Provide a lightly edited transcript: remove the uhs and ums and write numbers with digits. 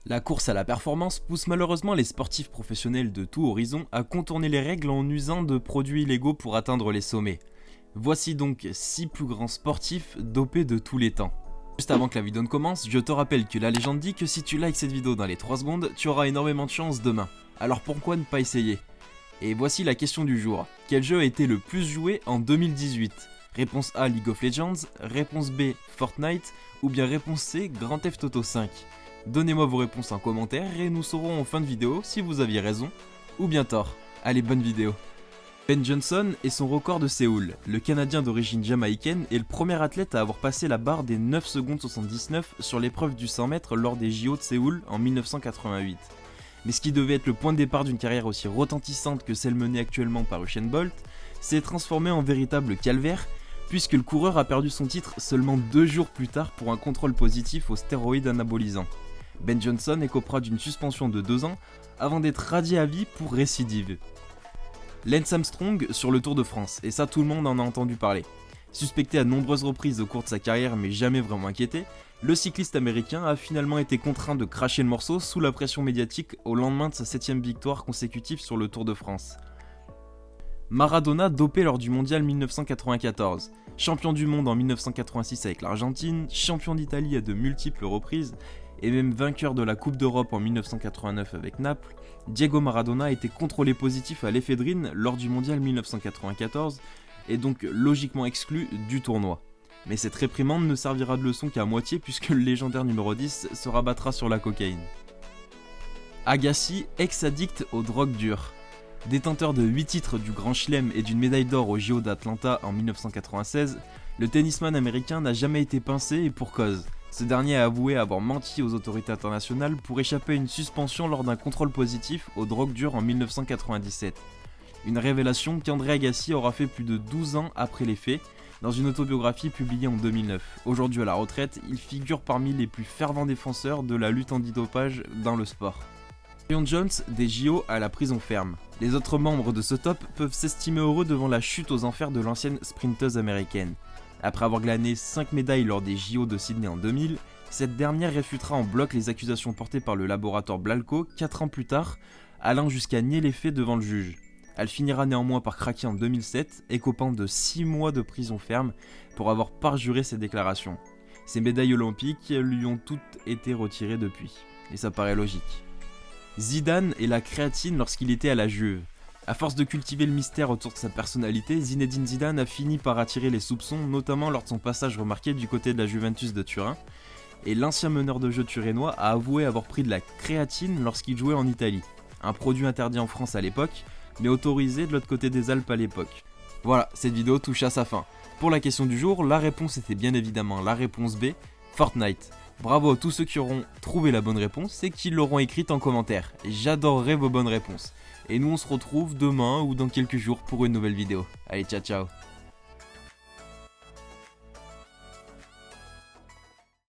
La course à la performance pousse malheureusement les sportifs professionnels de tout horizon à contourner les règles en usant de produits illégaux pour atteindre les sommets. Voici donc 6 plus grands sportifs dopés de tous les temps. Juste avant que la vidéo ne commence, je te rappelle que la légende dit que si tu likes cette vidéo dans les 3 secondes, tu auras énormément de chance demain. Alors pourquoi ne pas essayer? Et voici la question du jour. Quel jeu a été le plus joué en 2018? Réponse A, League of Legends, réponse B, Fortnite, ou bien réponse C, Grand Theft Auto 5. Donnez-moi vos réponses en commentaire et nous saurons en fin de vidéo si vous aviez raison ou bien tort. Allez, bonne vidéo. Ben Johnson est son record de Séoul. Le Canadien d'origine jamaïcaine est le premier athlète à avoir passé la barre des 9 secondes 79 sur l'épreuve du 100 mètres lors des JO de Séoul en 1988. Mais ce qui devait être le point de départ d'une carrière aussi retentissante que celle menée actuellement par Usain Bolt s'est transformé en véritable calvaire, puisque le coureur a perdu son titre seulement 2 jours plus tard pour un contrôle positif aux stéroïdes anabolisants. Ben Johnson écopera d'une suspension de 2 ans avant d'être radié à vie pour récidive. Lance Armstrong sur le Tour de France, et ça tout le monde en a entendu parler. Suspecté à de nombreuses reprises au cours de sa carrière mais jamais vraiment inquiété, le cycliste américain a finalement été contraint de cracher le morceau sous la pression médiatique au lendemain de sa 7ème victoire consécutive sur le Tour de France. Maradona dopé lors du mondial 1994, champion du monde en 1986 avec l'Argentine, champion d'Italie à de multiples reprises, et même vainqueur de la Coupe d'Europe en 1989 avec Naples, Diego Maradona a été contrôlé positif à l'éphédrine lors du mondial 1994 et donc logiquement exclu du tournoi. Mais cette réprimande ne servira de leçon qu'à moitié puisque le légendaire numéro 10 se rabattra sur la cocaïne. Agassi, ex-addict aux drogues dures. Détenteur de 8 titres du Grand Chelem et d'une médaille d'or au JO d'Atlanta en 1996, le tennisman américain n'a jamais été pincé et pour cause. Ce dernier a avoué avoir menti aux autorités internationales pour échapper à une suspension lors d'un contrôle positif aux drogues dures en 1997. Une révélation qu'André Agassi aura fait plus de 12 ans après les faits, dans une autobiographie publiée en 2009. Aujourd'hui à la retraite, il figure parmi les plus fervents défenseurs de la lutte antidopage dans le sport. Marion Jones des JO à la prison ferme. Les autres membres de ce top peuvent s'estimer heureux devant la chute aux enfers de l'ancienne sprinteuse américaine. Après avoir glané 5 médailles lors des JO de Sydney en 2000, cette dernière réfutera en bloc les accusations portées par le laboratoire Blalco 4 ans plus tard, allant jusqu'à nier les faits devant le juge. Elle finira néanmoins par craquer en 2007, écopant de 6 mois de prison ferme pour avoir parjuré ses déclarations. Ses médailles olympiques lui ont toutes été retirées depuis, et ça paraît logique. Zidane et la créatine lorsqu'il était à la Juve. À force de cultiver le mystère autour de sa personnalité, Zinedine Zidane a fini par attirer les soupçons, notamment lors de son passage remarqué du côté de la Juventus de Turin, et l'ancien meneur de jeu turinois a avoué avoir pris de la créatine lorsqu'il jouait en Italie, un produit interdit en France à l'époque, mais autorisé de l'autre côté des Alpes à l'époque. Voilà, cette vidéo touche à sa fin. Pour la question du jour, la réponse était bien évidemment la réponse B, Fortnite. Bravo à tous ceux qui auront trouvé la bonne réponse et qui l'auront écrite en commentaire. J'adorerais vos bonnes réponses. Et nous on se retrouve demain ou dans quelques jours pour une nouvelle vidéo. Allez, ciao ciao.